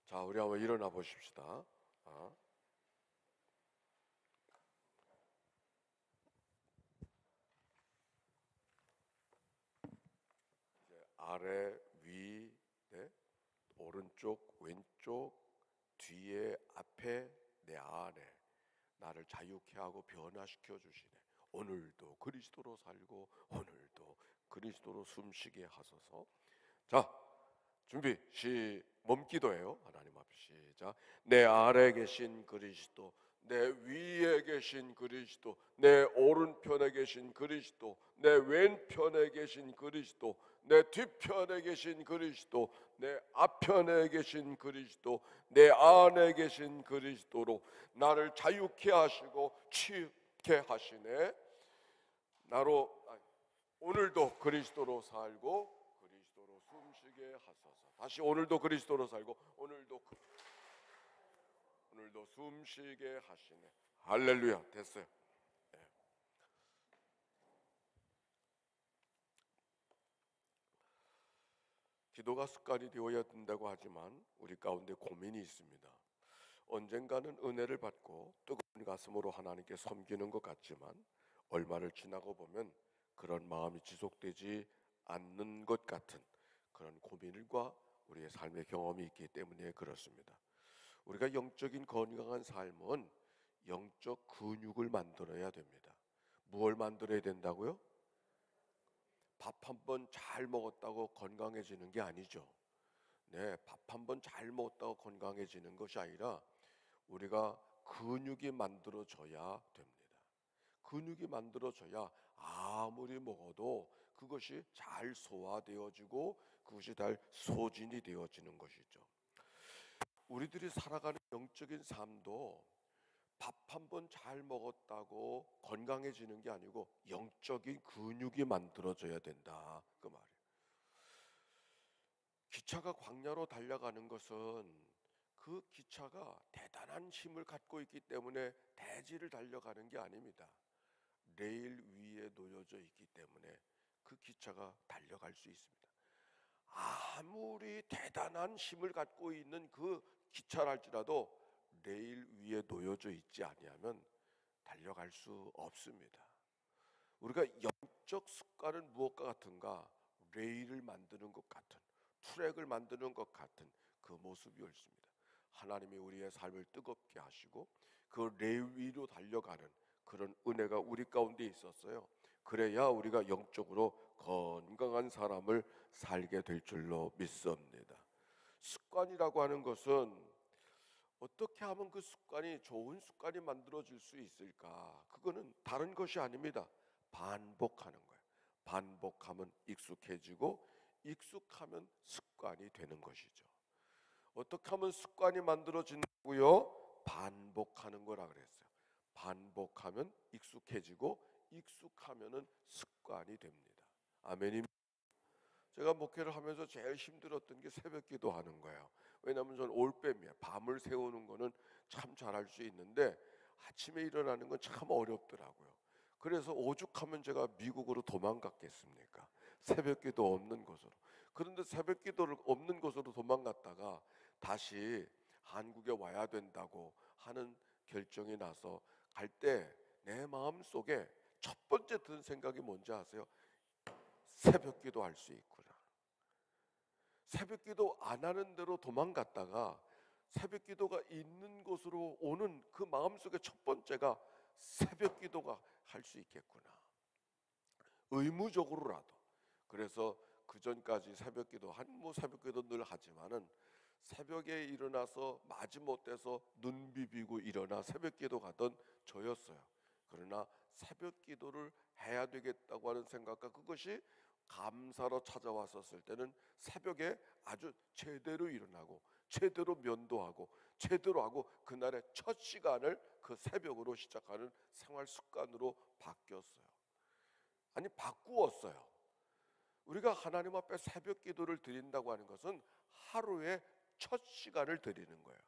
자, 우리 한번 일어나 보십시다. 이제 아래, 위, 네? 오른쪽, 왼쪽, 뒤에, 앞에, 내 안에 나를 자유케 하고 변화시켜 주시네. 오늘도 그리스도로 살고 오늘도 그리스도로 숨쉬게 하소서. 자, 준비 몸기도예요. 하나님 앞에 시작. 내 아래 계신 그리스도, 내 위에 계신 그리스도, 내 오른편에 계신 그리스도, 내 왼편에 계신 그리스도, 내 뒤편에 계신 그리스도, 내 앞편에 계신 그리스도, 내 안에 계신 그리스도로 나를 자유케 하시고 치유케 하시네. 나로 오늘도 그리스도로 살고 그리스도로 숨쉬게 하소서. 다시 오늘도 그리스도로 살고 오늘도 숨쉬게 하시네. 할렐루야. 됐어요. 네. 기도가 습관이 되어야 된다고 하지만 우리 가운데 고민이 있습니다. 언젠가는 은혜를 받고 뜨거운 가슴으로 하나님께 섬기는 것 같지만 얼마를 지나고 보면 그런 마음이 지속되지 않는 것 같은 그런 고민과 우리의 삶의 경험이 있기 때문에 그렇습니다. 우리가 영적인 건강한 삶은 영적 근육을 만들어야 됩니다. 무엇을 만들어야 된다고요? 밥 한 번 잘 먹었다고 건강해지는 게 아니죠. 네, 밥 한 번 잘 먹었다고 건강해지는 것이 아니라 우리가 근육이 만들어져야 됩니다. 근육이 만들어져야 아무리 먹어도 그것이 잘 소화되어지고 그것이 잘 소진이 되어지는 것이죠. 우리들이 살아가는 영적인 삶도 밥 한 번 잘 먹었다고 건강해지는 게 아니고 영적인 근육이 만들어져야 된다, 그 말이에요. 기차가 광야로 달려가는 것은 그 기차가 대단한 힘을 갖고 있기 때문에 대지를 달려가는 게 아닙니다. 레일 위에 놓여져 있기 때문에 그 기차가 달려갈 수 있습니다. 아무리 대단한 힘을 갖고 있는 그 기차랄지라도 레일 위에 놓여져 있지 아니하면 달려갈 수 없습니다. 우리가 영적 습관은 무엇과 같은가? 레일을 만드는 것 같은, 트랙을 만드는 것 같은 그 모습이 옳습니다. 하나님이 우리의 삶을 뜨겁게 하시고 그 레일 위로 달려가는 그런 은혜가 우리 가운데 있었어요. 그래야 우리가 영적으로 건강한 사람을 살게 될 줄로 믿습니다. 습관이라고 하는 것은 어떻게 하면 그 습관이 좋은 습관이 만들어질 수 있을까? 그거는 다른 것이 아닙니다. 반복하는 거예요. 반복하면 익숙해지고 익숙하면 습관이 되는 것이죠. 어떻게 하면 습관이 만들어진다고요? 반복하는 거라 그랬어요. 반복하면 익숙해지고 익숙하면은 습관이 됩니다. 아멘입니다. 제가 목회를 하면서 제일 힘들었던 게 새벽 기도하는 거예요. 왜냐하면 저는 올빼미야. 밤을 새우는 거는 참 잘할 수 있는데 아침에 일어나는 건 참 어렵더라고요. 그래서 오죽하면 제가 미국으로 도망갔겠습니까? 새벽 기도 없는 곳으로. 그런데 새벽 기도를 없는 곳으로 도망갔다가 다시 한국에 와야 된다고 하는 결정이 나서 갈 때 내 마음 속에 첫 번째 든 생각이 뭔지 아세요? 새벽 기도 할 수 있구나. 새벽 기도 안 하는 대로 도망갔다가 새벽 기도가 있는 곳으로 오는 그 마음속에 첫 번째가 새벽 기도가 할 수 있겠구나. 의무적으로라도. 그래서 그 전까지 새벽 기도 새벽 기도 늘 하지만은 새벽에 일어나서 마지못해서 눈 비비고 일어나 새벽 기도 가던 저였어요. 그러나 새벽 기도를 해야 되겠다고 하는 생각과 그것이 감사로 찾아왔었을 때는 새벽에 아주 제대로 일어나고 제대로 면도하고 제대로 하고 그날의 첫 시간을 그 새벽으로 시작하는 생활 습관으로 바뀌었어요. 아니 바꾸었어요. 우리가 하나님 앞에 새벽 기도를 드린다고 하는 것은 하루의 첫 시간을 드리는 거예요.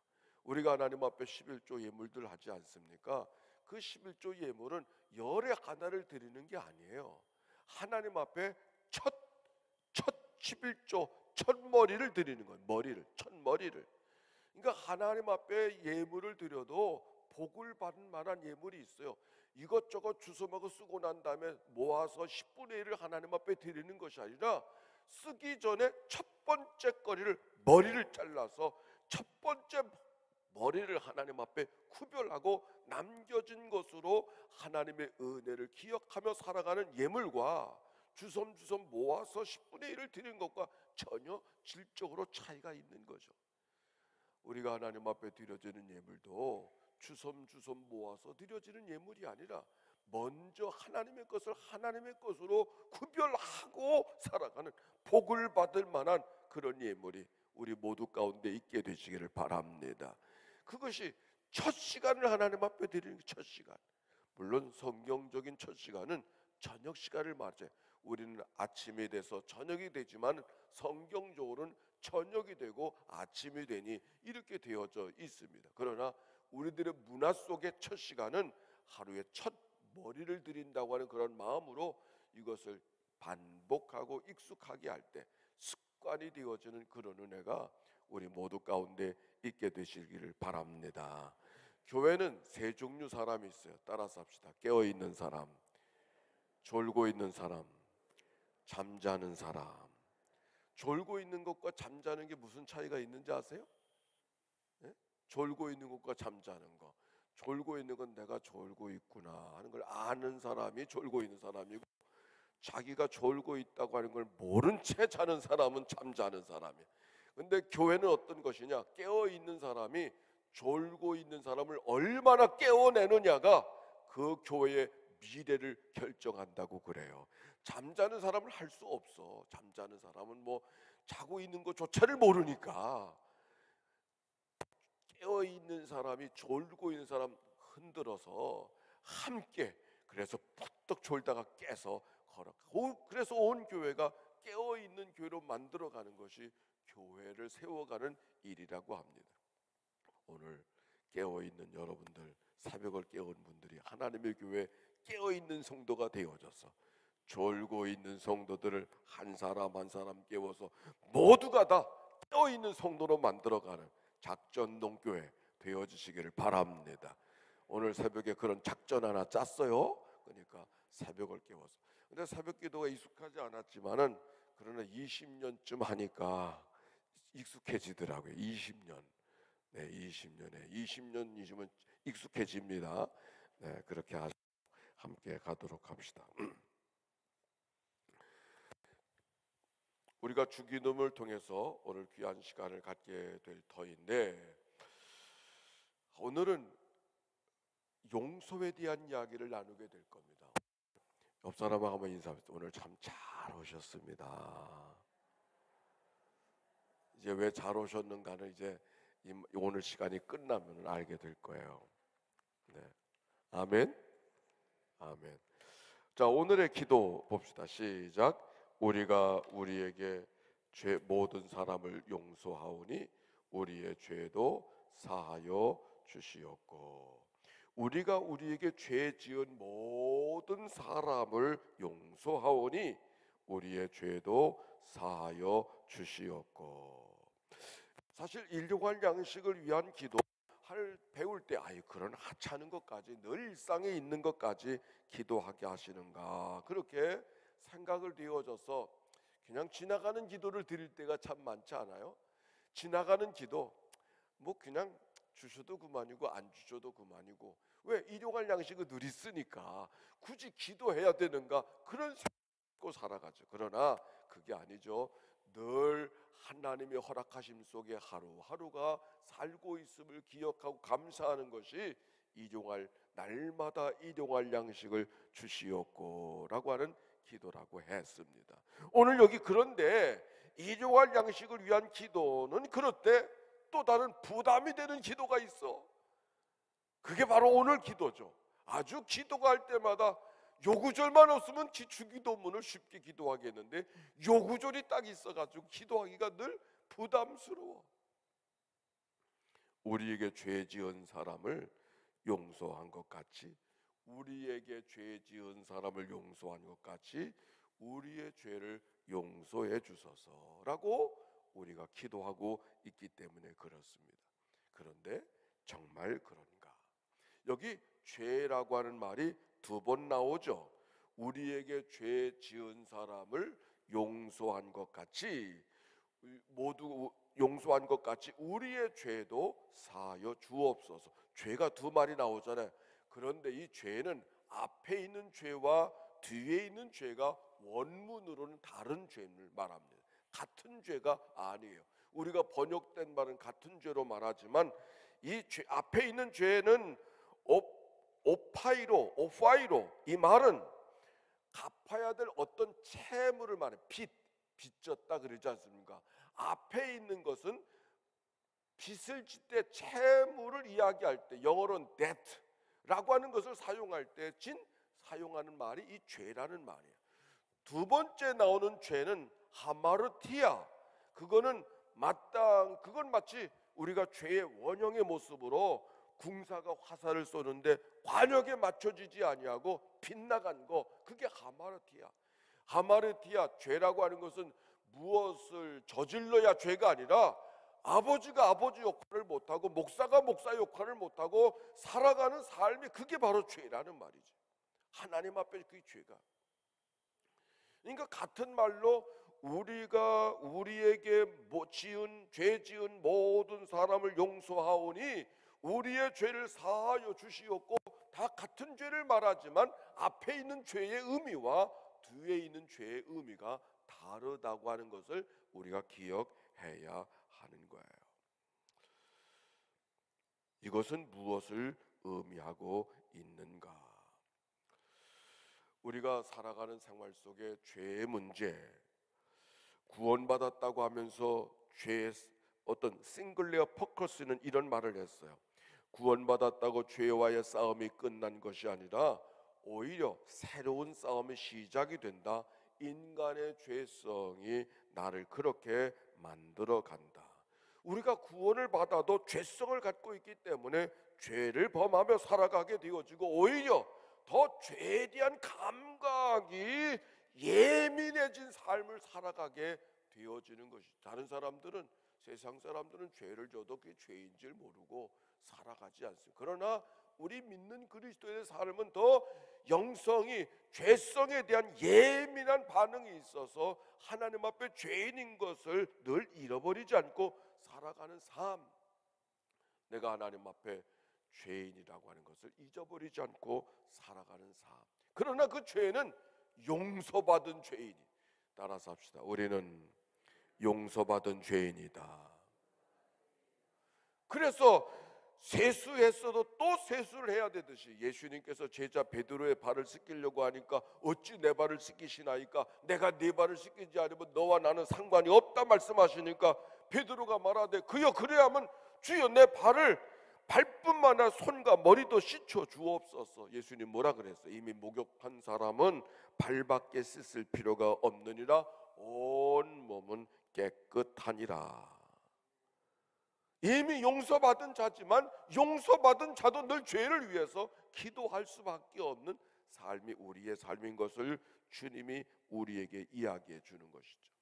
우리가 하나님 앞에 11조 예물들 하지 않습니까? 그 11조 예물은 열의 하나를 드리는 게 아니에요. 하나님 앞에 첫 11조 첫 머리를 드리는 거예요. 첫 머리를. 그러니까 하나님 앞에 예물을 드려도 복을 받을 만한 예물이 있어요. 이것저것 주워먹어 쓰고 난 다음에 모아서 10분의 1을 하나님 앞에 드리는 것이 아니라 쓰기 전에 첫 번째 거리를 머리를 잘라서 첫 번째 머리를 하나님 앞에 구별하고 남겨진 것으로 하나님의 은혜를 기억하며 살아가는 예물과 주섬주섬 모아서 10분의 1을 드리는 것과 전혀 질적으로 차이가 있는 거죠. 우리가 하나님 앞에 드려지는 예물도 주섬주섬 모아서 드려지는 예물이 아니라 먼저 하나님의 것을 하나님의 것으로 구별하고 살아가는 복을 받을 만한 그런 예물이 우리 모두 가운데 있게 되시기를 바랍니다. 그것이 첫 시간을 하나님 앞에 드리는 첫 시간. 물론 성경적인 첫 시간은 저녁 시간을 말하죠. 우리는 아침이 돼서 저녁이 되지만 성경적으로는 저녁이 되고 아침이 되니 이렇게 되어져 있습니다. 그러나 우리들의 문화 속의 첫 시간은 하루에 첫 머리를 드린다고 하는 그런 마음으로 이것을 반복하고 익숙하게 할 때 습관이 되어지는 그런 은혜가 우리 모두 가운데 있게 되시기를 바랍니다. 교회는 세 종류 사람이 있어요. 따라서 합시다. 깨어있는 사람, 졸고 있는 사람, 잠자는 사람. 졸고 있는 것과 잠자는 게 무슨 차이가 있는지 아세요? 네? 졸고 있는 것과 잠자는 것. 졸고 있는 건 내가 졸고 있구나 하는 걸 아는 사람이 졸고 있는 사람이고, 자기가 졸고 있다고 하는 걸 모른 채 자는 사람은 잠자는 사람이에요. 근데 교회는 어떤 것이냐? 깨어 있는 사람이 졸고 있는 사람을 얼마나 깨워내느냐가 그 교회의 미래를 결정한다고 그래요. 잠자는 사람을 할 수 없어. 잠자는 사람은 뭐 자고 있는 것조차를 모르니까. 깨어 있는 사람이 졸고 있는 사람 흔들어서 함께, 그래서 푹떡 졸다가 깨서 걸어. 그래서 온 교회가 깨어 있는 교회로 만들어가는 것이 교회를 세워가는 일이라고 합니다. 오늘 깨어 있는 여러분들, 새벽을 깨운 분들이 하나님의 교회 깨어 있는 성도가 되어져서 졸고 있는 성도들을 한 사람 한 사람 깨워서 모두가 다 깨어 있는 성도로 만들어가는 작전동교회 되어주시기를 바랍니다. 오늘 새벽에 그런 작전 하나 짰어요. 그러니까 새벽을 깨워서. 근데 새벽 기도가 익숙하지 않았지만은 그러나 20년쯤 하니까 익숙해지더라고요. 20년. 네, 20년이시면 익숙해집니다. 네, 그렇게 함께 가도록 합시다. 우리가 주기도문을 통해서 오늘 귀한 시간을 갖게 될 터인데, 오늘은 용서에 대한 이야기를 나누게 될 겁니다. 옆 사람하고 한번 인사합시다. 오늘 참 잘 오셨습니다. 이제 왜 잘 오셨는가는 이제 오늘 시간이 끝나면 알게 될 거예요. 네. 아멘. 아멘. 자, 오늘의 기도 봅시다. 시작. 우리가 우리에게 모든 사람을 용서하오니 우리의 죄도 사하여 주시옵고. 우리가 우리에게 죄 지은 모든 사람을 용서하오니 우리의 죄도 사하여 주시옵고. 사실 일용할 양식을 위한 기도 배울 때 그런 하찮은 것까지, 늘 일상에 있는 것까지 기도하게 하시는가, 그렇게 생각을 되어져서 그냥 지나가는 기도를 드릴 때가 참 많지 않아요? 지나가는 기도 뭐 그냥 주셔도 그만이고 안 주셔도 그만이고, 왜? 일용할 양식을 늘 있으니까 굳이 기도해야 되는가, 그런 생각을 살아가죠. 그러나 그게 아니죠. 늘 하나님의 허락하심 속에 하루하루가 살고 있음을 기억하고 감사하는 것이 날마다 일용할 양식을 주시옵고 라고 하는 기도라고 했습니다. 오늘 여기 그런데 일용할 양식을 위한 기도는 그럴 때 또 다른 부담이 되는 기도가 있어. 그게 바로 오늘 기도죠. 아주 기도할 때마다 요구절만 없으면 주기도문을 쉽게 기도하겠는데 요구절이 딱 있어가지고 기도하기가 늘 부담스러워. 우리에게 죄 지은 사람을 용서한 것 같이, 우리에게 죄 지은 사람을 용서한 것 같이 우리의 죄를 용서해 주소서라고 우리가 기도하고 있기 때문에 그렇습니다. 그런데 정말 그런가? 여기 죄라고 하는 말이 2번 나오죠. 우리에게 죄 지은 사람을 용서한 것 같이, 모두 용서한 것 같이 우리의 죄도 사하여 주옵소서. 죄가 2말이 나오잖아요. 그런데 이 죄는 앞에 있는 죄와 뒤에 있는 죄가 원문으로는 다른 죄를 말합니다. 같은 죄가 아니에요. 우리가 번역된 말은 같은 죄로 말하지만 이 죄, 앞에 있는 죄는 오파이로, 이 말은 갚아야 될 어떤 채무를 말해. 빚졌다 그러지 않습니까? 앞에 있는 것은 빚을 질 때 채무를 이야기할 때 영어로는 debt라고 하는 것을 사용할 때 사용하는 말이 이 죄라는 말이에요. 2번째 나오는 죄는 하마르티아. 그건 마치 우리가 죄의 원형의 모습으로 궁사가 화살을 쏘는데 관역에 맞춰지지 아니하고 빗나간 거, 그게 하마르티아. 죄라고 하는 것은 무엇을 저질러야 죄가 아니라 아버지가 아버지 역할을 못하고 목사가 목사 역할을 못하고 살아가는 삶이, 그게 바로 죄라는 말이죠. 하나님 앞에 그 죄가. 그러니까 같은 말로 우리가 우리에게 죄 지은 모든 사람을 용서하오니 우리의 죄를 사하여 주시옵고, 다 같은 죄를 말하지만 앞에 있는 죄의 의미와 뒤에 있는 죄의 의미가 다르다고 하는 것을 우리가 기억해야 하는 거예요. 이것은 무엇을 의미하고 있는가? 우리가 살아가는 생활 속에 죄의 문제, 구원받았다고 하면서 죄의 어떤 싱글레어 포커스는 이런 말을 했어요. 구원받았다고 죄와의 싸움이 끝난 것이 아니라 오히려 새로운 싸움이 시작이 된다. 인간의 죄성이 나를 그렇게 만들어 간다. 우리가 구원을 받아도 죄성을 갖고 있기 때문에 죄를 범하며 살아가게 되어지고, 오히려 더 죄에 대한 감각이 예민해진 삶을 살아가게 되어지는 것이. 다른 사람들은, 세상 사람들은 죄를 져도 그게 죄인 줄 모르고 살아가지 않습니다. 그러나 우리 믿는 그리스도의 삶은 더 영성이, 죄성에 대한 예민한 반응이 있어서 하나님 앞에 죄인인 것을 늘 잃어버리지 않고 살아가는 삶, 내가 하나님 앞에 죄인이라고 하는 것을 잊어버리지 않고 살아가는 삶. 그러나 그 죄는 용서받은 죄인이. 따라서 합시다. 우리는 용서받은 죄인이다. 그래서 세수했어도 또 세수를 해야 되듯이, 예수님께서 제자 베드로의 발을 씻기려고 하니까 어찌 내 발을 씻기시나이까, 내가 네 발을 씻기지 않으면 너와 나는 상관이 없다 말씀하시니까 베드로가 말하되, 그여 그래야면 주여 내 발뿐만 아니라 손과 머리도 씻어 주옵소서. 예수님 뭐라 그랬어요? 이미 목욕한 사람은 발밖에 씻을 필요가 없느니라 온 몸은 깨끗하니라. 이미 용서받은 자지만 용서받은 자도 늘 죄를 위해서 기도할 수밖에 없는 삶이 우리의 삶인 것을 주님이 우리에게 이야기해 주는 것이죠.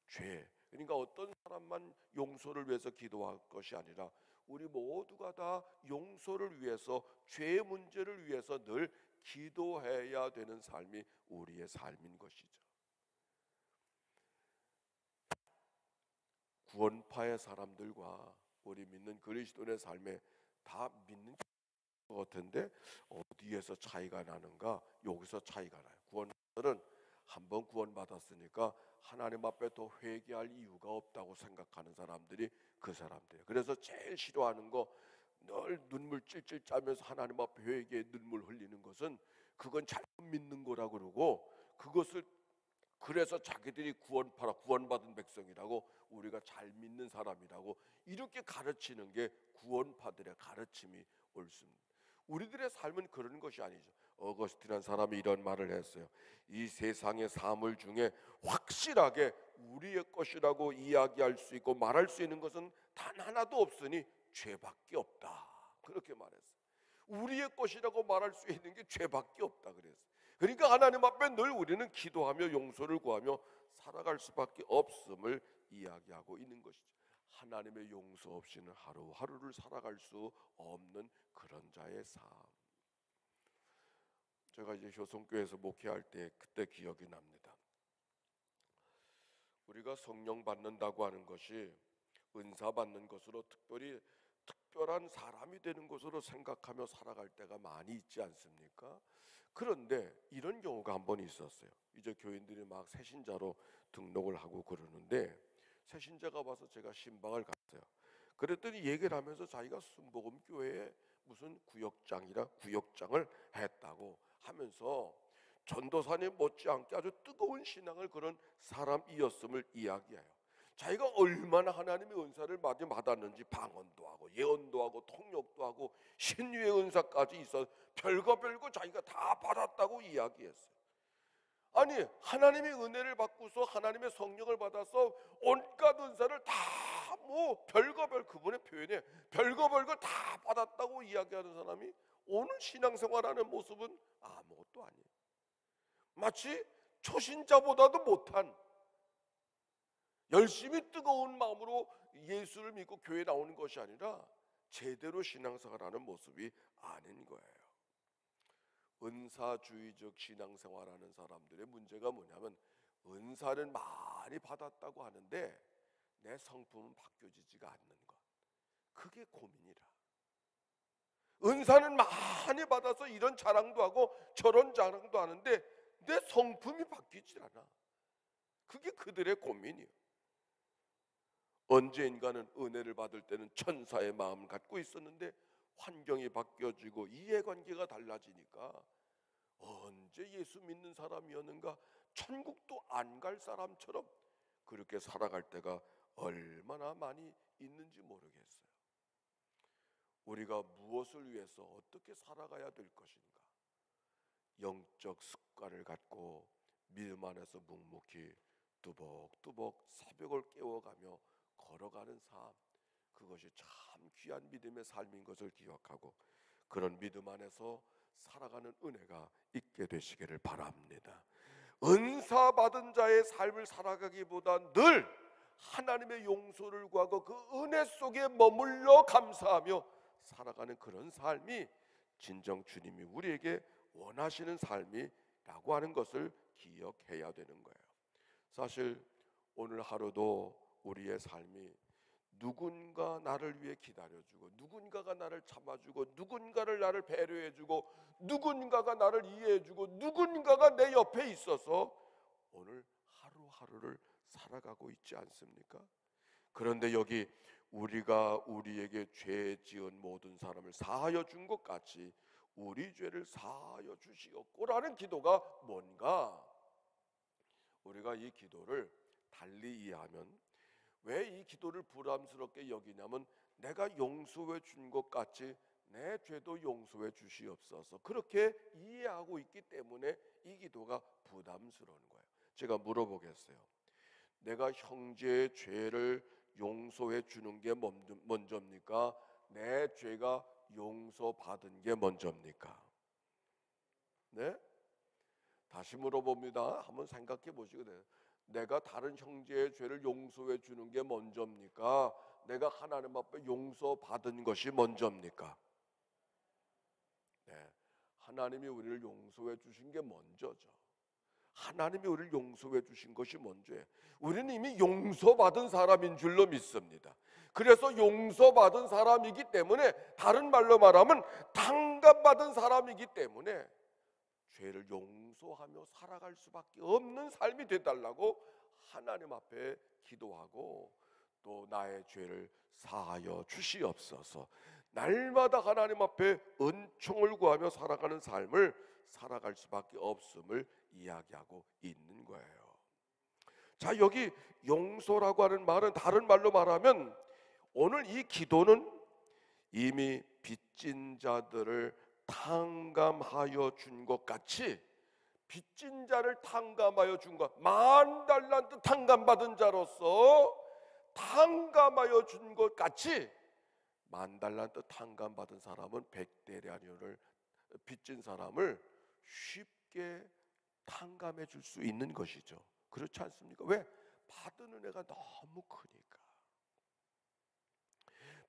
죄, 그러니까 어떤 사람만 용서를 위해서 기도할 것이 아니라 우리 모두가 다 용서를 위해서, 죄의 문제를 위해서 늘 기도해야 되는 삶이 우리의 삶인 것이죠. 구원파의 사람들과 우리 믿는 그리스도인의 삶에 다 믿는 것 같은데 어디에서 차이가 나는가? 여기서 차이가 나요. 구원파들은 한번 구원받았으니까 하나님 앞에 더 회개할 이유가 없다고 생각하는 사람들이 그 사람들이에요. 그래서 제일 싫어하는 거, 늘 눈물 찔찔 짜면서 하나님 앞에 회개에 눈물 흘리는 것은, 그건 잘못 믿는 거라고 그러고, 그것을 그래서 자기들이 구원받은 백성이라고, 우리가 잘 믿는 사람이라고 이렇게 가르치는 게 구원파들의 가르침이 옳습니다. 우리들의 삶은 그런 것이 아니죠. 어거스틴이라는 사람이 이런 말을 했어요. 이 세상의 사물 중에 확실하게 우리의 것이라고 이야기할 수 있고 말할 수 있는 것은 단 하나도 없으니 죄밖에 없다. 그렇게 말했어요. 우리의 것이라고 말할 수 있는 게 죄밖에 없다 그랬어요. 그러니까 하나님 앞에 늘 우리는 기도하며 용서를 구하며 살아갈 수밖에 없음을 이야기하고 있는 것이죠. 하나님의 용서 없이는 하루하루를 살아갈 수 없는 그런 자의 삶. 제가 이제 효성교회에서 목회할 때 그때 기억이 납니다. 우리가 성령 받는다고 하는 것이 은사 받는 것으로 특별한 사람이 되는 것으로 생각하며 살아갈 때가 많이 있지 않습니까? 그런데 이런 경우가 한 번 있었어요. 이제 교인들이 막 새신자로 등록을 하고 그러는데 새신자가 와서 제가 신방을 갔어요. 그랬더니 얘기를 하면서 자기가 순복음교회에 무슨 구역장을 했다고 하면서 전도사님 못지않게 아주 뜨거운 신앙을 그런 사람이었음을 이야기해요. 자기가 얼마나 하나님의 은사를 많이 받았는지 방언도 하고 예언도 하고 통역도 하고 신유의 은사까지 있어 별거 자기가 다 받았다고 이야기했어요. 아니 하나님의 은혜를 받고서 하나님의 성령을 받아서 온갖 은사를 다 뭐 별거 그분의 표현에 별거 걸 다 받았다고 이야기하는 사람이 오늘 신앙생활하는 모습은 아무것도 아니에요. 마치 초신자보다도 못한, 열심히 뜨거운 마음으로 예수를 믿고 교회에 나오는 것이 아니라 제대로 신앙생활하는 모습이 아닌 거예요. 은사주의적 신앙생활하는 사람들의 문제가 뭐냐면 은사는 많이 받았다고 하는데 내 성품은 바뀌어지지가 않는 것, 그게 고민이라. 은사는 많이 받아서 이런 자랑도 하고 저런 자랑도 하는데 내 성품이 바뀌질 않아. 그게 그들의 고민이에요. 언젠가는 은혜를 받을 때는 천사의 마음을 갖고 있었는데 환경이 바뀌어지고 이해관계가 달라지니까 언제 예수 믿는 사람이었는가, 천국도 안 갈 사람처럼 그렇게 살아갈 때가 얼마나 많이 있는지 모르겠어요. 우리가 무엇을 위해서 어떻게 살아가야 될 것인가? 영적 습관을 갖고 믿음 안에서 묵묵히 뚜벅뚜벅 새벽을 깨워가며 걸어가는 삶, 그것이 참 귀한 믿음의 삶인 것을 기억하고 그런 믿음 안에서 살아가는 은혜가 있게 되시기를 바랍니다. 은사 받은 자의 삶을 살아가기보다 늘 하나님의 용서를 구하고 그 은혜 속에 머물러 감사하며 살아가는 그런 삶이 진정 주님이 우리에게 원하시는 삶이라고 하는 것을 기억해야 되는 거예요. 사실 오늘 하루도 우리의 삶이 누군가 나를 위해 기다려주고 누군가가 나를 참아주고 누군가를 나를 배려해주고 누군가가 나를 이해해주고 누군가가 내 옆에 있어서 오늘 하루하루를 살아가고 있지 않습니까? 그런데 여기 우리가 우리에게 죄 지은 모든 사람을 사하여 준 것 같이 우리 죄를 사하여 주시옵고라는 기도가 뭔가, 우리가 이 기도를 달리 이해하면 왜 이 기도를 부담스럽게 여기냐면 내가 용서해 준 것 같이 내 죄도 용서해 주시옵소서 그렇게 이해하고 있기 때문에 이 기도가 부담스러운 거예요. 제가 물어보겠어요. 내가 형제의 죄를 용서해 주는 게 먼저입니까? 내 죄가 용서받은 게 먼저입니까? 네? 다시 물어봅니다. 한번 생각해 보시게 돼요. 내가 다른 형제의 죄를 용서해 주는 게 먼저입니까? 내가 하나님 앞에 용서받은 것이 먼저입니까? 네, 하나님이 우리를 용서해 주신 게 먼저죠. 하나님이 우리를 용서해 주신 것이 먼저예요. 우리는 이미 용서받은 사람인 줄로 믿습니다. 그래서 용서받은 사람이기 때문에, 다른 말로 말하면 탕감받은 사람이기 때문에 죄를 용서하며 살아갈 수밖에 없는 삶이 되달라고 하나님 앞에 기도하고 또 나의 죄를 사하여 주시옵소서, 날마다 하나님 앞에 은총을 구하며 살아가는 삶을 살아갈 수밖에 없음을 이야기하고 있는 거예요. 자, 여기 용서라고 하는 말은 다른 말로 말하면 오늘 이 기도는 이미 빚진 자들을 탕감하여 준 것 같이, 빚진 자를 탕감하여 준 것, 10,000달란트 탕감받은 자로서 탕감하여 준 것 같이 10,000달란트 탕감받은 사람은 100데나리온을 빚진 사람을 쉽게 탕감해 줄 수 있는 것이죠. 그렇지 않습니까? 왜? 받은 은혜가 너무 크니까.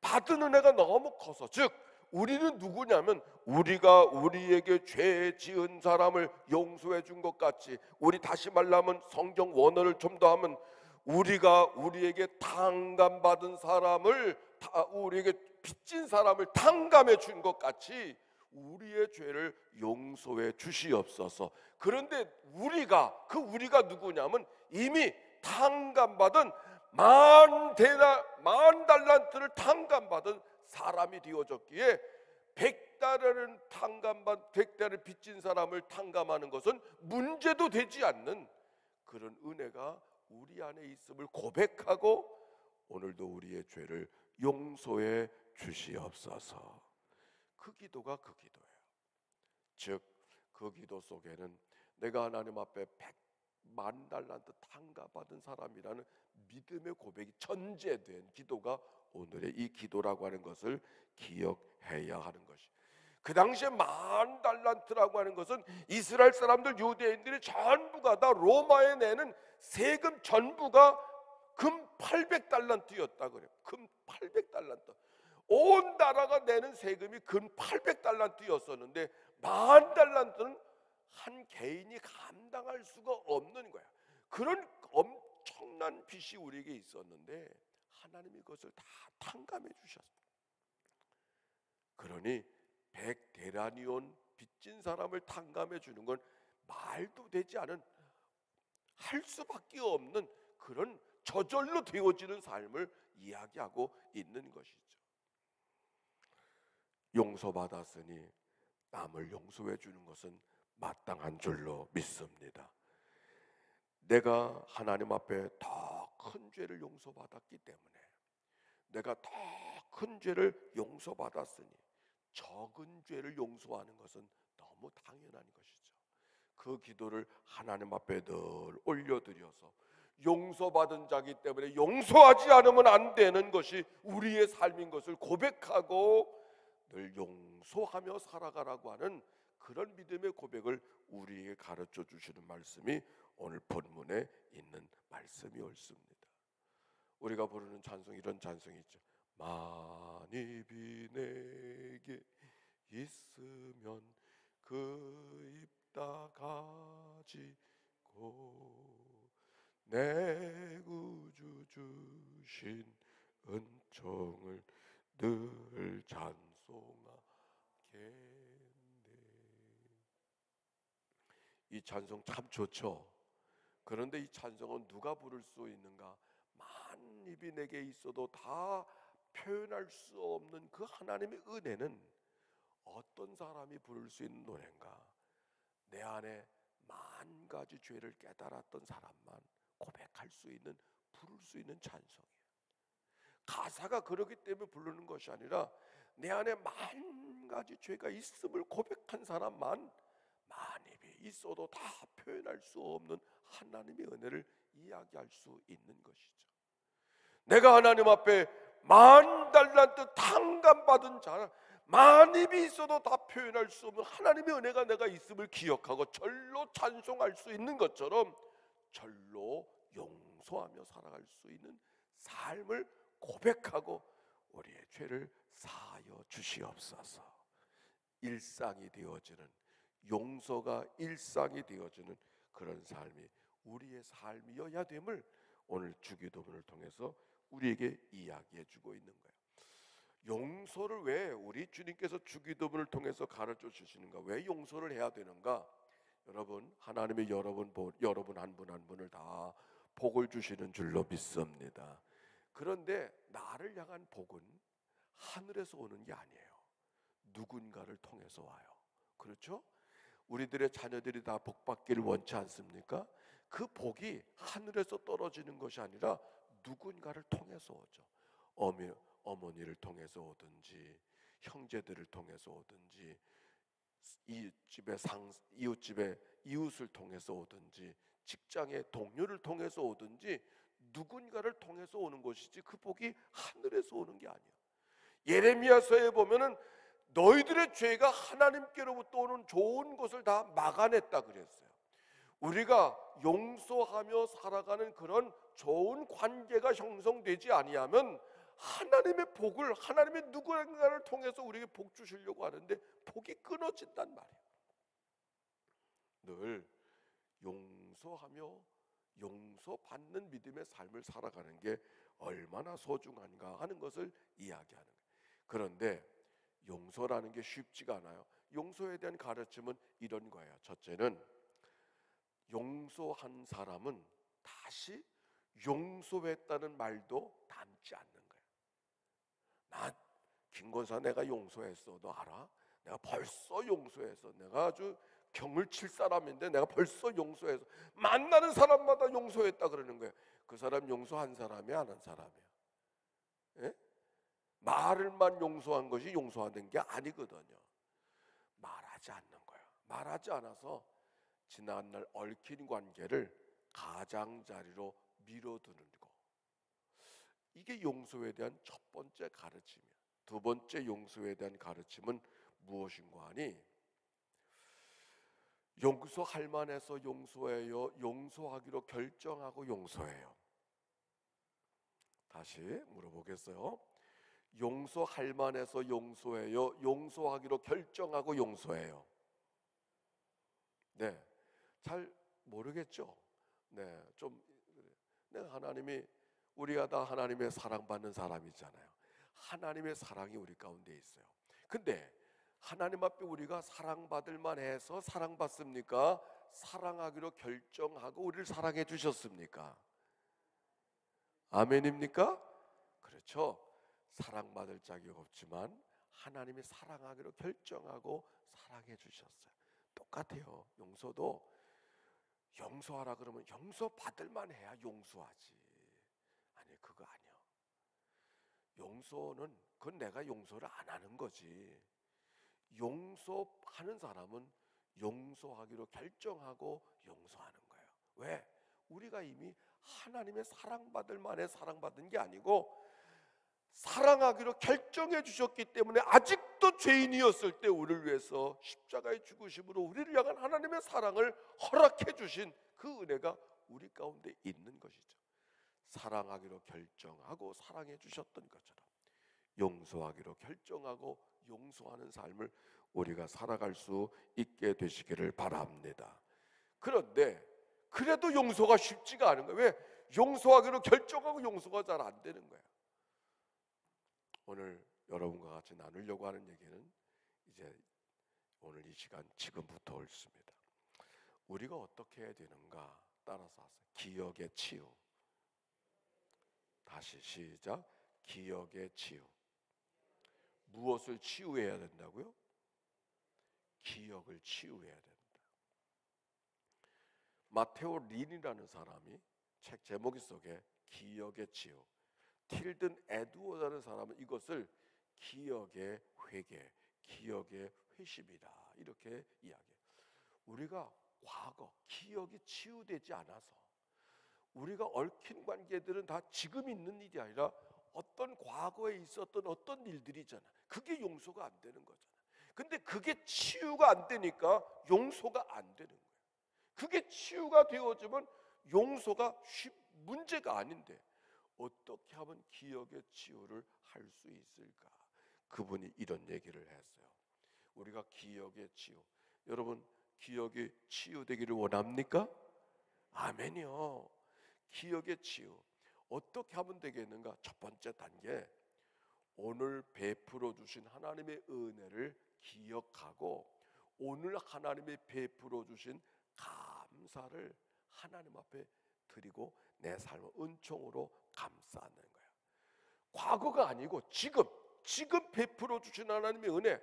받은 은혜가 너무 커서, 즉 우리는 누구냐면 우리가 우리에게 죄 지은 사람을 용서해 준 것 같이, 우리 다시 말하면 성경 원어를 좀 더 하면 우리가 우리에게 탕감받은 사람을, 우리에게 빚진 사람을 탕감해 준 것 같이 우리의 죄를 용서해 주시옵소서. 그런데 우리가 누구냐면 이미 탕감받은 만 달란트를 탕감받은 사람이 되어졌기에 100달러를 빚진 사람을 탕감하는 것은 문제도 되지 않는 그런 은혜가 우리 안에 있음을 고백하고 오늘도 우리의 죄를 용서해 주시옵소서. 그 기도가 그 기도예요. 즉 그 기도 속에는 내가 하나님 앞에 100만 달란트 탕감받은 사람이라는 믿음의 고백이 전제된 기도가 오늘의 이 기도라고 하는 것을 기억해야 하는 것이. 그 당시에 만 달란트라고 하는 것은 이스라엘 사람들, 유대인들이 전부가 다 로마에 내는 세금 전부가 금 800달란트였다 그래요. 금 800달란트. 온 나라가 내는 세금이 금 800달란트였었는데 만 달란트는 한 개인이 감당할 수가 없는 거야. 그런 엄청난 빚이 우리에게 있었는데 하나님이 그것을 다 탕감해 주셨어요. 그러니 100데나리온 빚진 사람을 탕감해 주는 건 말도 되지 않은, 할 수밖에 없는 그런 저절로 되어지는 삶을 이야기하고 있는 것이죠. 용서받았으니 남을 용서해 주는 것은 마땅한 줄로 믿습니다. 내가 하나님 앞에 더 큰 죄를 용서받았기 때문에, 내가 더 큰 죄를 용서받았으니 적은 죄를 용서하는 것은 너무 당연한 것이죠. 그 기도를 하나님 앞에 늘 올려드려서 용서받은 자기 때문에 용서하지 않으면 안 되는 것이 우리의 삶인 것을 고백하고 늘 용서하며 살아가라고 하는 그런 믿음의 고백을 우리에게 가르쳐 주시는 말씀이 오늘 본문에 있는 말씀이 옳습니다. 우리가 부르는 찬송, 이런 찬송이 있죠. 만입이 내게 있으면 그 입 다 가지고 내 구주 주신 은총을 늘 찬송하겠네. 이 찬송 참 좋죠. 그런데 이 찬송은 누가 부를 수 있는가? 만 입이 내게 있어도 다 표현할 수 없는 그 하나님의 은혜는 어떤 사람이 부를 수 있는 노래인가? 내 안에 만 가지 죄를 깨달았던 사람만 고백할 수 있는, 부를 수 있는 찬송이에요. 가사가 그러기 때문에 부르는 것이 아니라 내 안에 만 가지 죄가 있음을 고백한 사람만 만입이 있어도 다 표현할 수 없는 하나님의 은혜를 이야기할 수 있는 것이죠. 내가 하나님 앞에 만 달란트 탕감받은 자, 만입이 있어도 다 표현할 수 없는 하나님의 은혜가 내가 있음을 기억하고 절로 찬송할 수 있는 것처럼 절로 용서하며 살아갈 수 있는 삶을 고백하고 우리의 죄를 사하여 주시옵소서. 일상이 되어지는, 용서가 일상이 되어지는 그런 삶이 우리의 삶이어야 됨을 오늘 주기도문을 통해서 우리에게 이야기해 주고 있는 거예요. 용서를 왜 우리 주님께서 주기도문을 통해서 가르쳐 주시는가? 왜 용서를 해야 되는가? 여러분, 하나님이 여러분 한 분 한 분을 다 복을 주시는 줄로 믿습니다. 그런데 나를 향한 복은 하늘에서 오는 게 아니에요. 누군가를 통해서 와요. 그렇죠? 우리들의 자녀들이 다 복 받기를 원치 않습니까? 그 복이 하늘에서 떨어지는 것이 아니라 누군가를 통해서 오죠. 어머니를 통해서 오든지, 형제들을 통해서 오든지, 이웃집의 이웃을 통해서 오든지, 직장의 동료를 통해서 오든지 누군가를 통해서 오는 것이지 그 복이 하늘에서 오는 게 아니에요. 예레미야서에 보면은 너희들의 죄가 하나님께로부터 오는 좋은 것을 다 막아냈다 그랬어요. 우리가 용서하며 살아가는 그런 좋은 관계가 형성되지 아니하면 하나님의 복을, 하나님의 누군가를 통해서 우리에게 복 주시려고 하는데 복이 끊어진단 말이에요. 늘 용서하며 용서받는 믿음의 삶을 살아가는 게 얼마나 소중한가 하는 것을 이야기하는 거예요. 그런데 용서라는 게 쉽지가 않아요. 용서에 대한 가르침은 이런 거예요. 첫째는 용서한 사람은 다시 용서했다는 말도 담지 않는 거예요. 나 김권사 내가 용서했어. 너 알아? 내가 벌써 용서해서 내가 아주 경을 칠 사람인데 내가 벌써 용서해서 만나는 사람마다 용서했다 그러는 거예요. 그 사람 용서한 사람이야, 안 한 사람이야? 예? 말을만 용서한 것이 용서하는 게 아니거든요. 말하지 않는 거예요. 말하지 않아서 지난날 얽힌 관계를 가장자리로 밀어두는 거. 이게 용서에 대한 첫 번째 가르침이에요. 두 번째 용서에 대한 가르침은 무엇인가 하니 용서할 만해서 용서해요. 용서하기로 결정하고 용서해요. 다시 물어보겠어요. 용서할 만해서 용서해요. 용서하기로 결정하고 용서해요. 네, 잘 모르겠죠. 네, 좀 내가 하나님이 우리가 다 하나님의 사랑받는 사람이잖아요. 하나님의 사랑이 우리 가운데 있어요. 근데 하나님 앞에 우리가 사랑받을 만해서 사랑받습니까? 사랑하기로 결정하고 우리를 사랑해 주셨습니까? 아멘입니까? 그렇죠. 사랑받을 자격 없지만 하나님이 사랑하기로 결정하고 사랑해 주셨어요. 똑같아요. 용서도 용서하라 그러면 용서받을 만해야 용서하지. 아니 그거 아니야. 용서는 그건 내가 용서를 안 하는 거지. 용서하는 사람은 용서하기로 결정하고 용서하는 거예요. 왜? 우리가 이미 하나님의 사랑받을 만해 사랑받은 게 아니고 사랑하기로 결정해 주셨기 때문에 아직도 죄인이었을 때 우리를 위해서 십자가의 죽으심으로 우리를 향한 하나님의 사랑을 허락해 주신 그 은혜가 우리 가운데 있는 것이죠. 사랑하기로 결정하고 사랑해 주셨던 것처럼 용서하기로 결정하고 용서하는 삶을 우리가 살아갈 수 있게 되시기를 바랍니다. 그런데 그래도 용서가 쉽지가 않은 거예요. 왜? 용서하기로 결정하고 용서가 잘 안 되는 거예요. 오늘 여러분과 같이 나누려고 하는 얘기는 이제 오늘 이 시간 지금부터 옳습니다. 우리가 어떻게 해야 되는가 따라서 하세요. 기억의 치유. 다시 시작. 기억의 치유. 무엇을 치유해야 된다고요? 기억을 치유해야 된다. 마테오 린이라는 사람이 책 제목 속에 기억의 치유, 틸든 에드워드라는 사람은 이것을 기억의 회개, 기억의 회심이다 이렇게 이야기해요. 우리가 과거, 기억이 치유되지 않아서 우리가 얽힌 관계들은 다 지금 있는 일이 아니라 어떤 과거에 있었던 어떤 일들이잖아. 그게 용서가 안 되는 거잖아. 근데 그게 치유가 안 되니까 용서가 안 되는 거예요. 그게 치유가 되어지면 용서가 문제가 아닌데 어떻게 하면 기억의 치유를 할 수 있을까? 그분이 이런 얘기를 했어요. 우리가 기억의 치유, 여러분 기억이 치유되기를 원합니까? 아멘이요. 기억의 치유 어떻게 하면 되겠는가? 첫 번째 단계, 오늘 베풀어 주신 하나님의 은혜를 기억하고 오늘 하나님이 베풀어 주신 감사를 하나님 앞에 드리고 내 삶을 은총으로 감싸는 거예요. 과거가 아니고 지금 베풀어 주신 하나님의 은혜,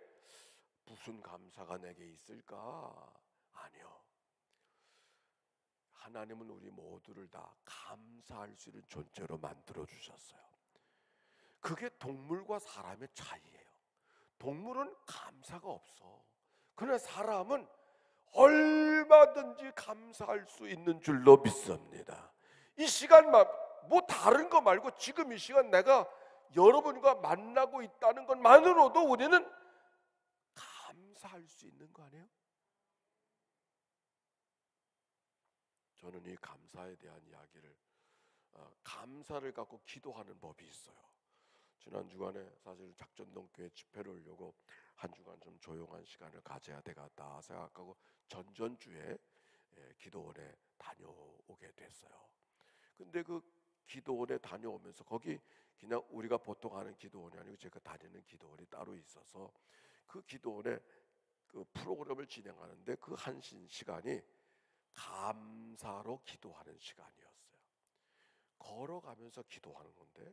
무슨 감사가 내게 있을까? 아니요. 하나님은 우리 모두를 다 감사할 수 있는 존재로 만들어 주셨어요. 그게 동물과 사람의 차이예요. 동물은 감사가 없어. 그러나 사람은 얼마든지 감사할 수 있는 줄로 믿습니다. 이 시간만 뭐 다른 거 말고 지금 이 시간 내가 여러분과 만나고 있다는 것만으로도 우리는 감사할 수 있는 거 아니에요? 저는 이 감사에 대한 이야기를 감사를 갖고 기도하는 법이 있어요. 지난 주간에 사실 작전동 교회 집회를 하려고 한 주간 좀 조용한 시간을 가져야 되겠다 생각하고 전전주에 기도원에 다녀오게 됐어요. 근데 그 기도원에 다녀오면서 거기 그냥 우리가 보통 하는 기도원이 아니고 제가 다니는 기도원이 따로 있어서 그 기도원에 그 프로그램을 진행하는데 그 한 시간이 감사로 기도하는 시간이었어요. 걸어가면서 기도하는 건데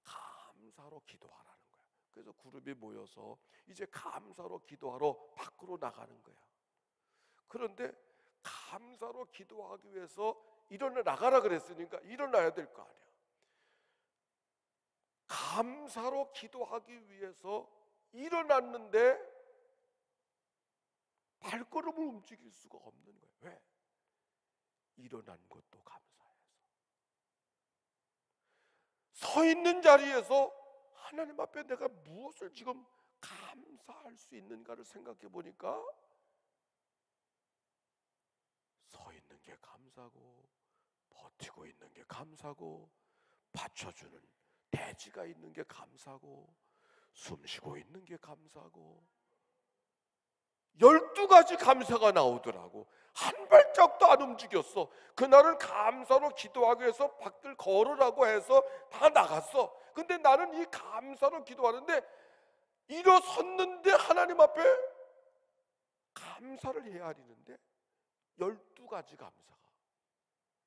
감사로 기도하라는 거야. 그래서 그룹이 모여서 이제 감사로 기도하러 밖으로 나가는 거야. 그런데 감사로 기도하기 위해서 일어나 나가라 그랬으니까 일어나야 될 거 아니야. 감사로 기도하기 위해서 일어났는데 발걸음을 움직일 수가 없는 거야. 왜? 일어난 것도 감사해서. 서 있는 자리에서 하나님 앞에 내가 무엇을 지금 감사할 수 있는가를 생각해 보니까 서 있는 게 감사고, 버티고 있는 게 감사고, 받쳐주는 대지가 있는 게 감사고, 숨 쉬고 있는 게 감사고, 12가지 감사가 나오더라고. 한 발짝도 안 움직였어. 그날은 감사로 기도하기 위해서 밖을 걸으라고 해서 다 나갔어. 근데 나는 이 감사로 기도하는데 일어섰는데 하나님 앞에 감사를 해야 하는데 12가지 감사가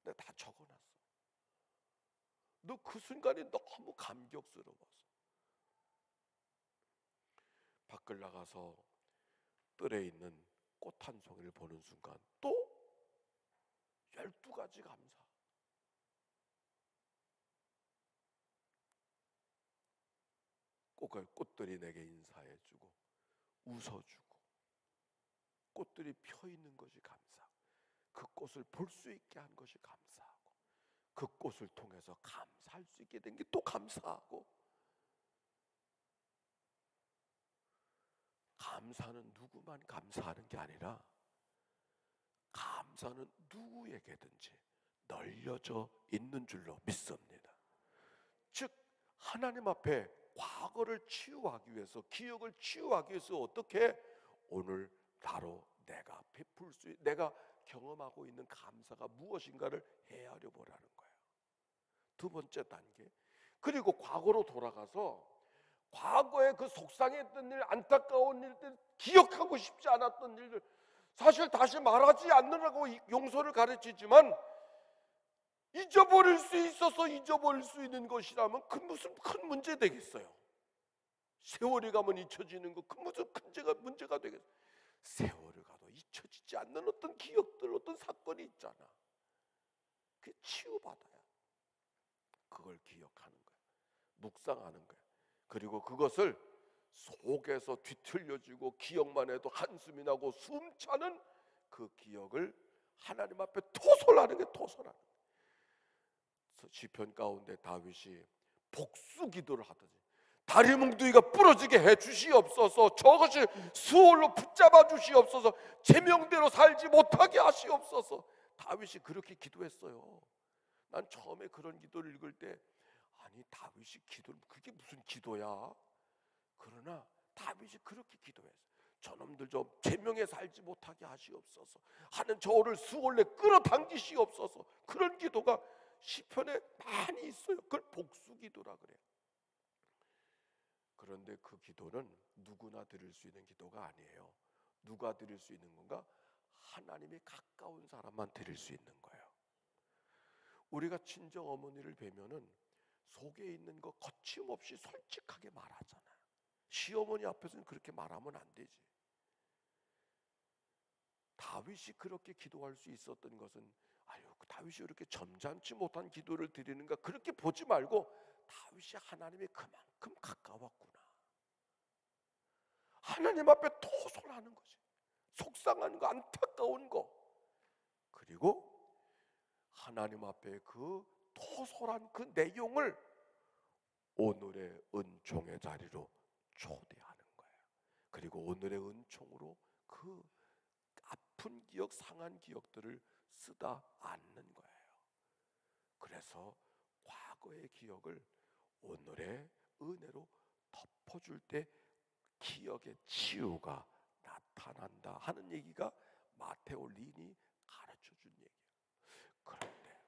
내가 다 적어놨어. 너 그 순간이 너무 감격스러웠어. 밖을 나가서 뜰에 있는 꽃 한 송이를 보는 순간 또 12가지 감사. 꽃들이 내게 인사해주고 웃어주고 꽃들이 펴 있는 것이 감사. 그 꽃을 볼 수 있게 한 것이 감사하고 그 꽃을 통해서 감사할 수 있게 된 게 또 감사하고. 감사는 누구만 감사하는 게 아니라 감사는 누구에게든지 널려져 있는 줄로 믿습니다. 즉 하나님 앞에 과거를 치유하기 위해서, 기억을 치유하기 위해서 어떻게 오늘 바로 내가 베풀 수, 내가 경험하고 있는 감사가 무엇인가를 헤아려 보라는 거예요. 두 번째 단계. 그리고 과거로 돌아가서 과거에 그 속상했던 일, 안타까운 일들, 기억하고 싶지 않았던 일들, 사실 다시 말하지 않으라고 용서를 가르치지만 잊어버릴 수 있어서 잊어버릴 수 있는 것이라면 그 무슨 큰 문제 되겠어요. 세월이 가면 잊혀지는 거 그 무슨 큰 문제가 되겠어요. 세월이 가도 잊혀지지 않는 어떤 기억들, 어떤 사건이 있잖아. 그게 치유받아야 그걸 기억하는 거야. 묵상하는 거야. 그리고 그것을 속에서 뒤틀려지고 기억만 해도 한숨이 나고 숨차는 그 기억을 하나님 앞에 토설하는 게 토설하는 거야. 시편 가운데 다윗이 복수 기도를 하더니 다리 뭉둥이가 부러지게 해 주시옵소서, 저것이 수월로 붙잡아 주시옵소서, 제명대로 살지 못하게 하시옵소서. 다윗이 그렇게 기도했어요. 난 처음에 그런 기도를 읽을 때 아니 다윗이 기도를, 그게 무슨 기도야? 그러나 다윗이 그렇게 기도했어요. 저놈들 좀 제명에 살지 못하게 하시옵소서 하는 저를 수월내 끌어당기시옵소서. 그런 기도가 시편에 많이 있어요. 그걸 복수기도라 그래요. 그런데 그 기도는 누구나 드릴 수 있는 기도가 아니에요. 누가 드릴 수 있는 건가? 하나님이 가까운 사람만 드릴 수 있는 거예요. 우리가 친정 어머니를 뵈면은 속에 있는 거 거침없이 솔직하게 말하잖아요. 시어머니 앞에서는 그렇게 말하면 안 되지. 다윗이 그렇게 기도할 수 있었던 것은 아유, 다윗이 이렇게 점잖지 못한 기도를 드리는가 그렇게 보지 말고 다윗이 하나님이 그만큼 가까웠구나. 하나님 앞에 토설하는 거지. 속상한 거, 안타까운 거. 그리고 하나님 앞에 그 토설한 그 내용을 오늘의 은총의 자리로 초대하는 거예요. 그리고 오늘의 은총으로 그 아픈 기억, 상한 기억들을 쓰다 않는 거예요. 그래서 과거의 기억을 오늘의 은혜로 덮어줄 때 기억의 치유가 나타난다 하는 얘기가 마테오 린이 가르쳐 준 얘기예요. 그런데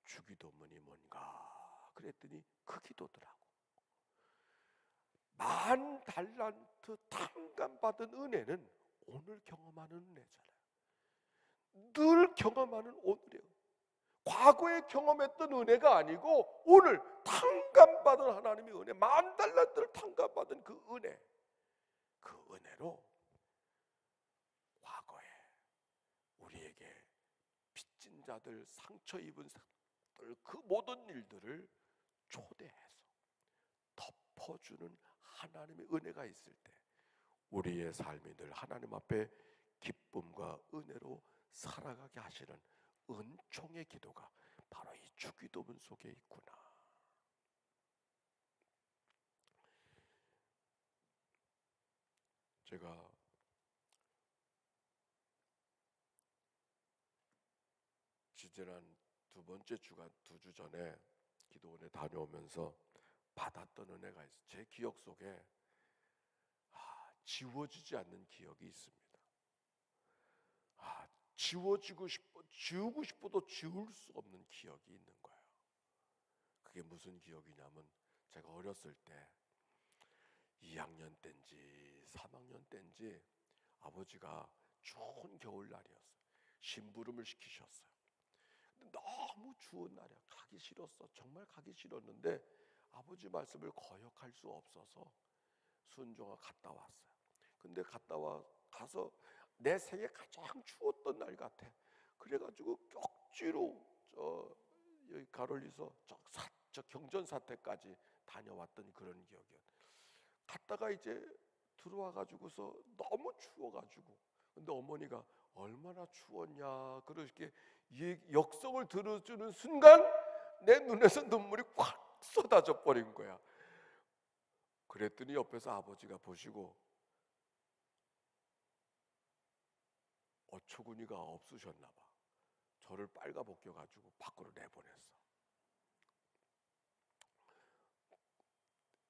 주기도문이 뭔가 그랬더니 그 기도더라고. 10,000달란트 탕감받은 은혜는 오늘 경험하는 은혜잖아요. 늘 경험하는 오늘이에요. 과거에 경험했던 은혜가 아니고 오늘 탕감받은 하나님의 은혜, 10,000달란트를 탕감받은 그 은혜, 그 은혜로 과거에 우리에게 빚진 자들, 상처 입은 자들, 그 모든 일들을 초대해서 덮어주는 하나님의 은혜가 있을 때 우리의 삶이 늘 하나님 앞에 기쁨과 은혜로 살아가게 하시는 은총의 기도가 바로 이 주기도문 속에 있구나. 제가 지지난 두 번째 주간 2주 전에 기도원에 다녀오면서 받았던 은혜가 있어요. 제 기억 속에 지워지지 않는 기억이 있습니다. 지우고 싶어도 지울 수 없는 기억이 있는 거예요. 그게 무슨 기억이냐면 제가 어렸을 때 2학년 때인지 3학년 때인지 아버지가 추운 겨울날이었어요. 심부름을 시키셨어요. 근데 너무 추운 날이야. 가기 싫었어. 정말 가기 싫었는데 아버지 말씀을 거역할 수 없어서 순종하고 갔다 왔어요. 근데 가서 내 생애 가장 추웠던 날 같아. 그래가지고 쪽지로 여기 가롤리서 저 경전 사태까지 다녀왔던 그런 기억이요. 갔다가 이제 들어와가지고서 너무 추워가지고, 근데 어머니가 얼마나 추웠냐 그렇게 역성을 들어주는 순간 내 눈에서 눈물이 콱 쏟아져 버린 거야. 그랬더니 옆에서 아버지가 보시고 어처구니가 없으셨나 봐. 저를 빨가벗겨가지고 밖으로 내보냈어.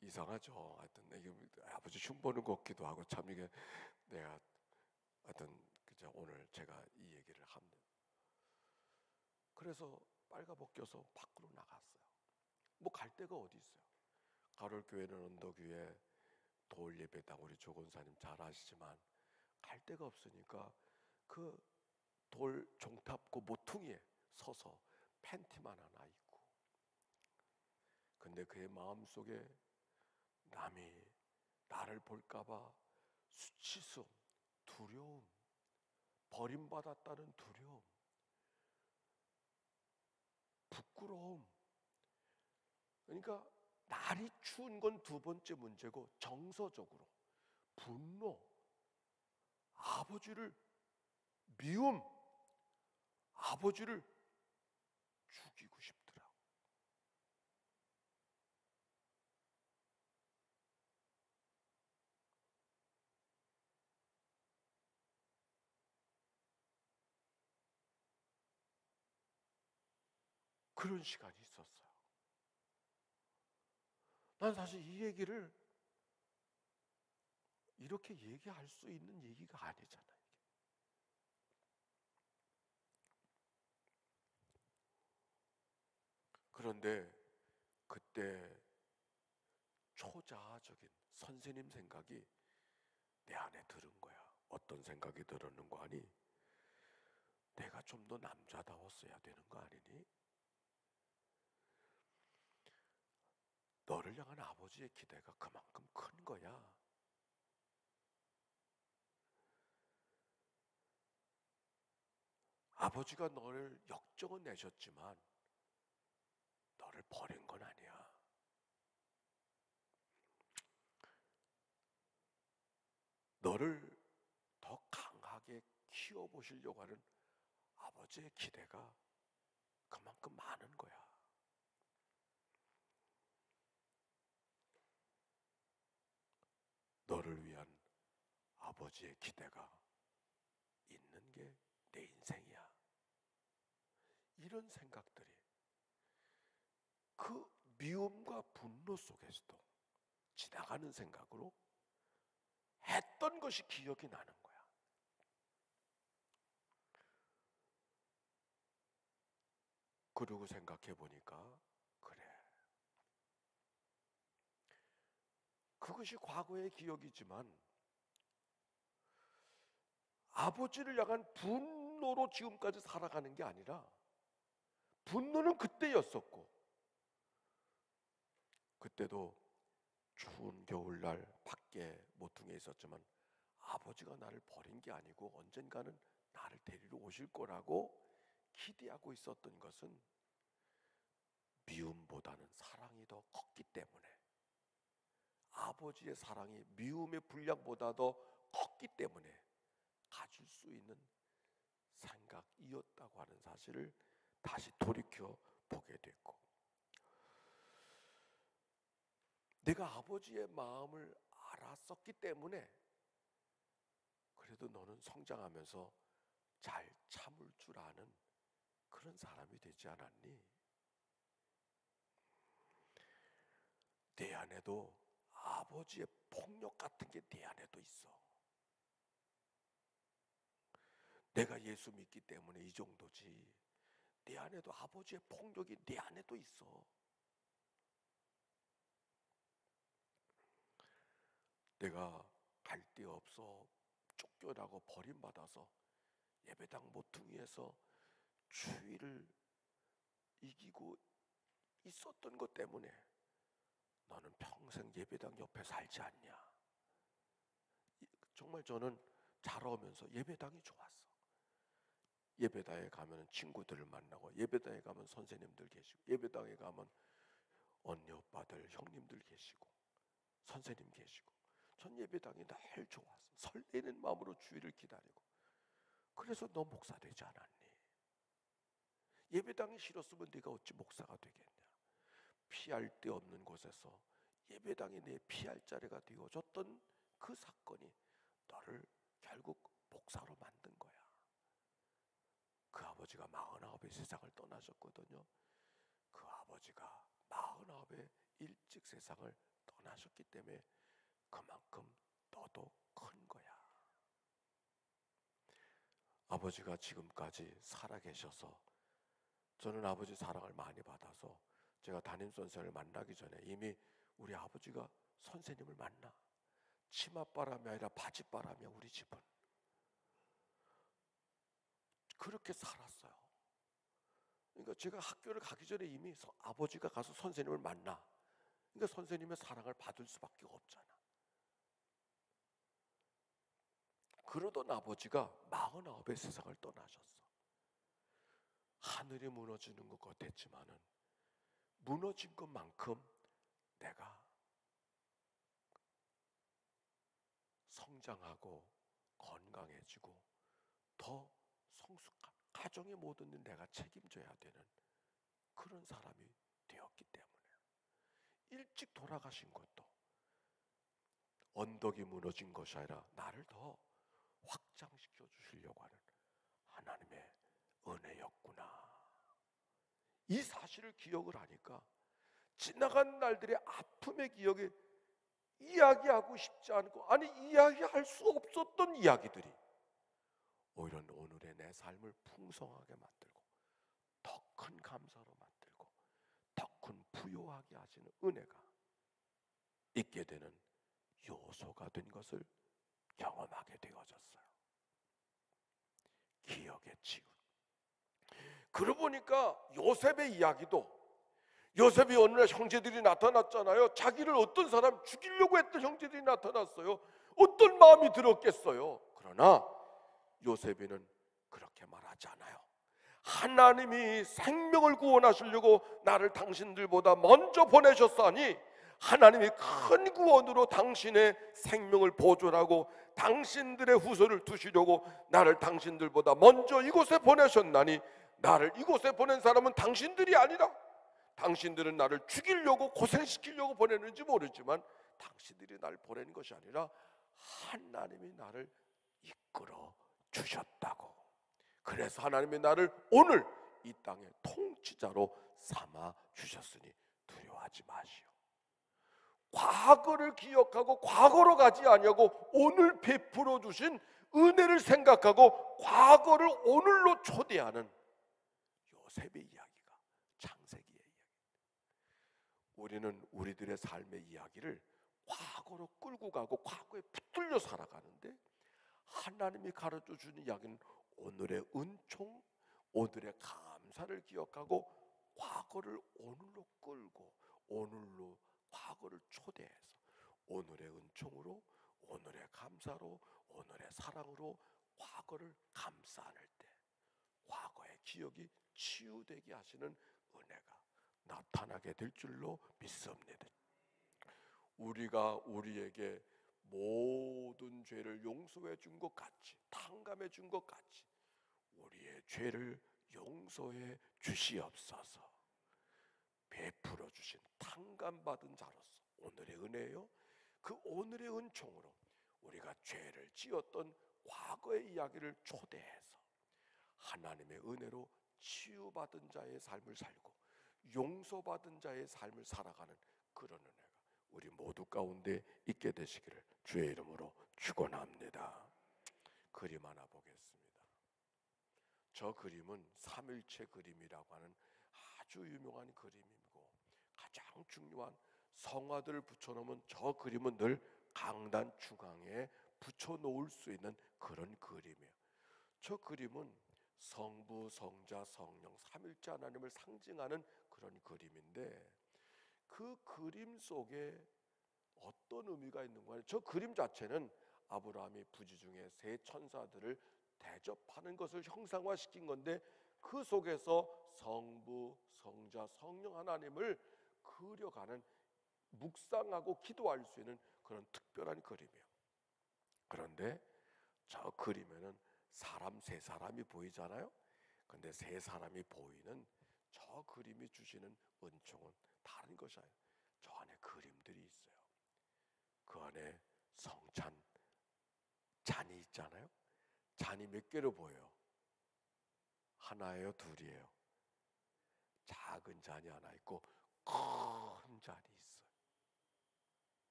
이상하죠. 하여튼 이게 아버지 흉보는 것 같기도 하고 참 이게 내가 하여튼 그저 오늘 제가 이 얘기를 합니다. 그래서 빨가벗겨서 밖으로 나갔어요. 뭐 갈 데가 어디 있어요. 가롤교회는 언덕 위에 돌 예배당 우리 조건사님 잘 아시지만 갈 데가 없으니까 그 돌 종탑고 모퉁이에 서서 팬티만 하나 입고, 근데 그의 마음속에 남이 나를 볼까봐 수치심, 두려움, 버림받았다는 두려움, 부끄러움. 그러니까 날이 추운 건 두 번째 문제고 정서적으로 분노, 아버지를 미움, 아버지를 죽이고 싶더라고. 그런 시간이 있었어요. 난 사실 이 얘기를 이렇게 얘기할 수 있는 얘기가 아니잖아요. 그런데 그때 초자아적인 선생님 생각이 내 안에 들은 거야. 어떤 생각이 들었는가 하니, 내가 좀 더 남자다웠어야 되는 거 아니니? 너를 향한 아버지의 기대가 그만큼 큰 거야. 아버지가 너를 역정은 내셨지만 너를 버린 건 아니야. 너를 더 강하게 키워보시려고 하는 아버지의 기대가 그만큼 많은 거야. 너를 위한 아버지의 기대가 있는 게 내 인생이야. 이런 생각들이 그 미움과 분노 속에서도 지나가는 생각으로 했던 것이 기억이 나는 거야. 그러고 생각해 보니까 그래, 그것이 과거의 기억이지만 아버지를 향한 분노로 지금까지 살아가는 게 아니라, 분노는 그때였었고, 그때도 추운 겨울날 밖에 모퉁이에 있었지만 아버지가 나를 버린 게 아니고 언젠가는 나를 데리러 오실 거라고 기대하고 있었던 것은 미움보다는 사랑이 더 컸기 때문에, 아버지의 사랑이 미움의 분량보다 더 컸기 때문에 가질 수 있는 생각이었다고 하는 사실을 다시 돌이켜 보게 됐고, 내가 아버지의 마음을 알았었기 때문에 그래도 너는 성장하면서 잘 참을 줄 아는 그런 사람이 되지 않았니? 내 안에도 아버지의 폭력 같은 게 내 안에도 있어. 내가 예수 믿기 때문에 이 정도지, 내 안에도 아버지의 폭력이 내 안에도 있어. 내가 갈 데 없어 쫓겨나고 버림받아서 예배당 모퉁이에서 추위를 이기고 있었던 것 때문에 너는 평생 예배당 옆에 살지 않냐? 정말 저는 자라오면서 예배당이 좋았어. 예배당에 가면 친구들을 만나고, 예배당에 가면 선생님들 계시고, 예배당에 가면 언니 오빠들 형님들 계시고 선생님 계시고, 전 예배당이 늘 좋았어. 설레는 마음으로 주일을 기다리고. 그래서 너 목사 되지 않았니? 예배당이 싫었으면 네가 어찌 목사가 되겠냐? 피할 데 없는 곳에서 예배당이 내 피할 자리가 되어줬던 그 사건이 너를 결국 목사로 만든 거야. 그 아버지가 49에 세상을 떠나셨거든요. 그 아버지가 49에 일찍 세상을 떠나셨기 때문에 그만큼 너도 큰 거야. 아버지가 지금까지 살아계셔서, 저는 아버지 사랑을 많이 받아서 제가 담임선생을 만나기 전에 이미 우리 아버지가 선생님을 만나, 치맛바람이 아니라 바짓바람이야. 우리 집은 그렇게 살았어요. 그러니까 제가 학교를 가기 전에 이미 아버지가 가서 선생님을 만나, 그러니까 선생님의 사랑을 받을 수밖에 없잖아. 그러던 아버지가 49에 세상을 떠나셨어. 하늘이 무너지는 것 같았지만은 무너진 것만큼 내가 성장하고 건강해지고 더 성숙한 가정의 모든 일 내가 책임져야 되는 그런 사람이 되었기 때문에, 일찍 돌아가신 것도 언덕이 무너진 것이 아니라 나를 더 확장시켜 주시려고 하는 하나님의 은혜였구나. 이 사실을 기억을 하니까 지나간 날들의 아픔의 기억에 이야기하고 싶지 않고, 아니 이야기할 수 없었던 이야기들이 오히려 오늘의 내 삶을 풍성하게 만들고 더 큰 감사로 만들고 더 큰 부요하게 하시는 은혜가 있게 되는 요소가 된 것을 경험하게 되어졌어요. 기억의 치유. 그러고 보니까 요셉의 이야기도, 요셉이 어느 날 형제들이 나타났잖아요. 자기를 어떤 사람 죽이려고 했던 형제들이 나타났어요. 어떤 마음이 들었겠어요. 그러나 요셉이는 그렇게 말하지 않아요. 하나님이 생명을 구원하시려고 나를 당신들보다 먼저 보내셨사니 하나님이 큰 구원으로 당신의 생명을 보존하고 당신들의 후손을 두시려고 나를 당신들보다 먼저 이곳에 보내셨나니, 나를 이곳에 보낸 사람은 당신들이 아니라, 당신들은 나를 죽이려고 고생시키려고 보내는지 모르지만 당신들이 나를 보낸 것이 아니라 하나님이 나를 이끌어 주셨다고. 그래서 하나님이 나를 오늘 이 땅의 통치자로 삼아 주셨으니 두려워하지 기억하지 마시오. 과거를 기억하고 과거로 가지 아니하고 오늘 베풀어 주신 은혜를 생각하고 과거를 오늘로 초대하는 요셉의 이야기가 창세기의 이야기. 우리는 우리들의 삶의 이야기를 과거로 끌고 가고 과거에 붙들려 살아가는데, 하나님이 가르쳐 주는 이야기는 오늘의 은총, 오늘의 감사를 기억하고 과거를 오늘로 끌고 오늘로 과거를 초대해서 오늘의 은총으로, 오늘의 감사로, 오늘의 사랑으로 과거를 감싸 안을 때 과거의 기억이 치유되게 하시는 은혜가 나타나게 될 줄로 믿습니다. 우리가 우리에게 모든 죄를 용서해 준 것 같이, 탕감해 준 것 같이 우리의 죄를 용서해 주시옵소서. 베풀어 주신 탕감받은 자로서 오늘의 은혜요, 그 오늘의 은총으로 우리가 죄를 지었던 과거의 이야기를 초대해서 하나님의 은혜로 치유받은 자의 삶을 살고 용서받은 자의 삶을 살아가는 그런 은혜가 우리 모두 가운데 있게 되시기를 주의 이름으로 축원합니다. 그림 하나 보겠습니다. 저 그림은 삼일체 그림이라고 하는 아주 유명한 그림이고, 가장 중요한 성화들을 붙여놓으면 저 그림은 늘 강단 중앙에 붙여놓을 수 있는 그런 그림이에요. 저 그림은 성부, 성자, 성령 삼일체 하나님을 상징하는 그런 그림인데, 그 그림 속에 어떤 의미가 있는가? 저 그림 자체는 아브라함이 부지 중에 세 천사들을 대접하는 것을 형상화시킨 건데, 그 속에서 성부, 성자, 성령 하나님을 그려가는, 묵상하고 기도할 수 있는 그런 특별한 그림이에요. 그런데 저 그림에는 사람 세 사람이 보이잖아요. 근데 세 사람이 보이는 저 그림이 주시는 은총은 다른 것이 아니에요. 저 안에 그림들이 있어요. 그 안에 성찬 잔이 있잖아요. 잔이 몇 개로 보여요? 하나예요, 둘이에요? 작은 잔이 하나 있고 큰 잔이 있어요.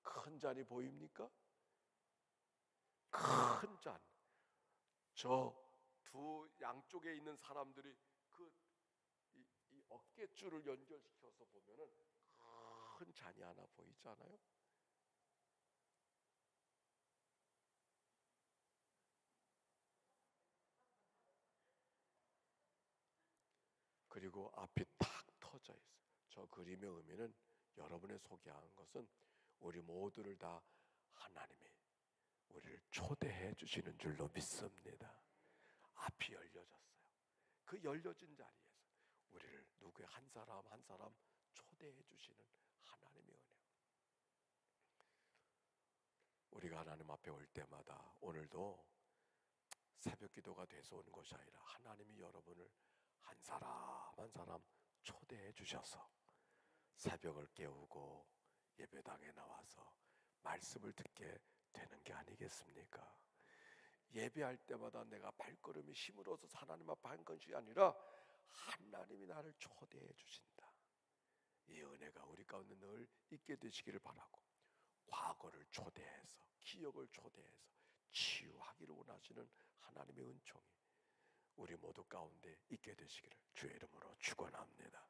큰 잔이 보입니까? 큰 잔. 저 두 양쪽에 있는 사람들이 이 어깨줄을 연결시켜서 보면은 큰 잔이 하나 보이잖아요. 그리고 앞이 탁 터져 있어요. 저 그림의 의미는, 여러분의 소개한 것은 우리 모두를 다 하나님이 우리를 초대해 주시는 줄로 믿습니다. 앞이 열려졌어요. 그 열려진 자리에서 우리를 누구의 한 사람 한 사람 초대해 주시는 하나님의 은혜. 우리가 하나님 앞에 올 때마다 오늘도 새벽 기도가 돼서 온 것이 아니라 하나님이 여러분을 한 사람 한 사람 초대해 주셔서 새벽을 깨우고 예배당에 나와서 말씀을 듣게 되는 게 아니겠습니까? 예배할 때마다 내가 발걸음이 힘으로서 하나님 앞에 한 것이 아니라 하나님이 나를 초대해 주신다. 이 은혜가 우리 가운데 늘 있게 되시기를 바라고, 과거를 초대해서, 기억을 초대해서 치유하기를 원하시는 하나님의 은총이 우리 모두 가운데 있게 되시기를 주의 이름으로 축원합니다.